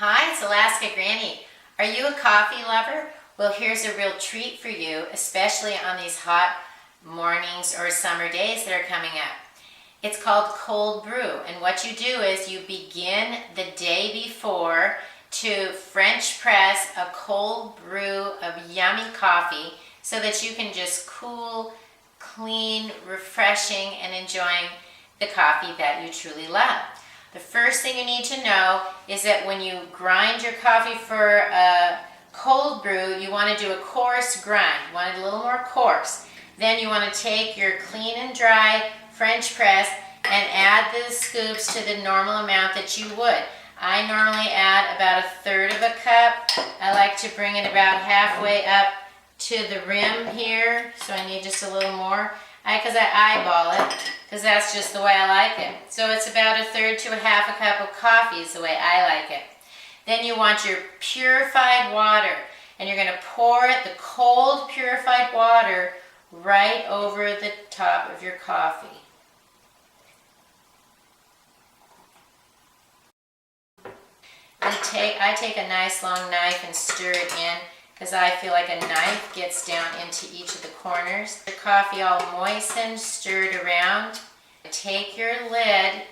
Hi, it's Alaska Granny. Are you a coffee lover? Well, here's a real treat for you, especially on these hot mornings or summer days that are coming up. It's called cold brew, and what you do is you begin the day before to French press a cold brew of yummy coffee so that you can just cool, clean, refreshing, and enjoying the coffee that you truly love. The first thing you need to know is that when you grind your coffee for a cold brew, you want to do a coarse grind. You want it a little more coarse. Then you want to take your clean and dry French press and add the scoops to the normal amount that you would. I normally add about 1/3 of a cup. I like to bring it about halfway up to the rim here, so I need just a little more. Because I eyeball it, because that's just the way I like it. So it's about 1/3 to 1/2 cup of coffee is the way I like it. Then you want your purified water, and you're going to pour the cold purified water right over the top of your coffee. I take a nice long knife and stir it in, because I feel like a knife gets down into each of the corners. The coffee all moistened, stirred around. Take your lid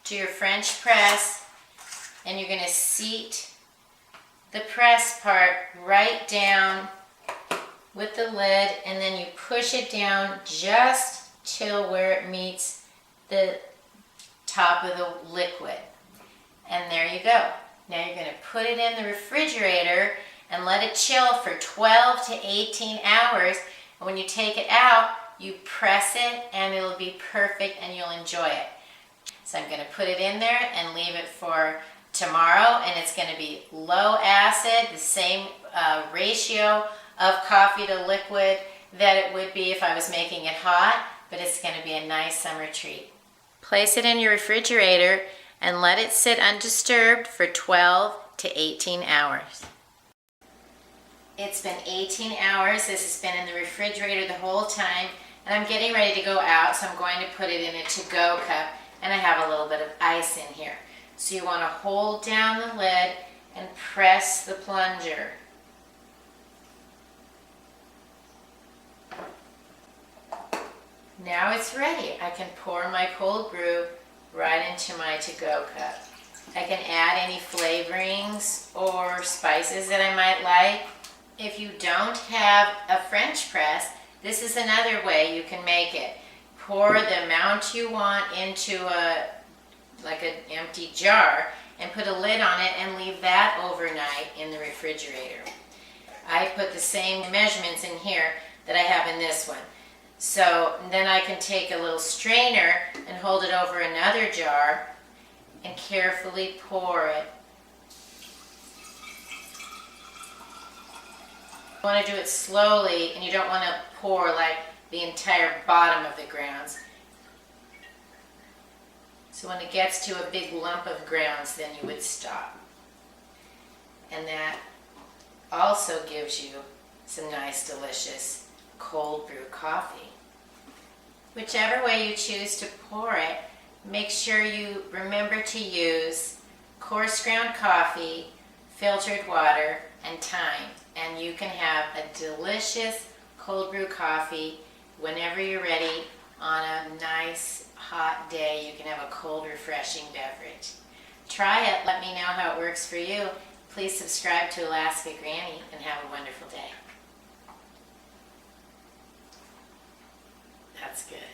to your French press, and you're going to seat the press part right down with the lid, and then you push it down just till where it meets the top of the liquid. And there you go. Now you're going to put it in the refrigerator and let it chill for 12 to 18 hours. And when you take it out, you press it and it'll be perfect and you'll enjoy it. So I'm going to put it in there and leave it for tomorrow, and it's going to be low acid, the same ratio of coffee to liquid that it would be if I was making it hot, but it's going to be a nice summer treat. Place it in your refrigerator and let it sit undisturbed for 12 to 18 hours. It's been 18 hours. This has been in the refrigerator the whole time, and I'm getting ready to go out, so I'm going to put it in a to-go cup, and I have a little bit of ice in here. So you want to hold down the lid and press the plunger. Now it's ready. I can pour my cold brew right into my to-go cup. I can add any flavorings or spices that I might like. If you don't have a French press, this is another way you can make it. Pour the amount you want into like an empty jar and put a lid on it and leave that overnight in the refrigerator. I put the same measurements in here that I have in this one. So then I can take a little strainer and hold it over another jar and carefully pour it. You want to do it slowly, and you don't want to pour like the entire bottom of the grounds. So when it gets to a big lump of grounds, then you would stop. And that also gives you some nice, delicious cold brew coffee. Whichever way you choose to pour it, make sure you remember to use coarse ground coffee, filtered water, and thyme. And you can have a delicious cold brew coffee whenever you're ready. On a nice hot day, you can have a cold, refreshing beverage. Try it. Let me know how it works for you. Please subscribe to Alaska Granny and have a wonderful day. That's good.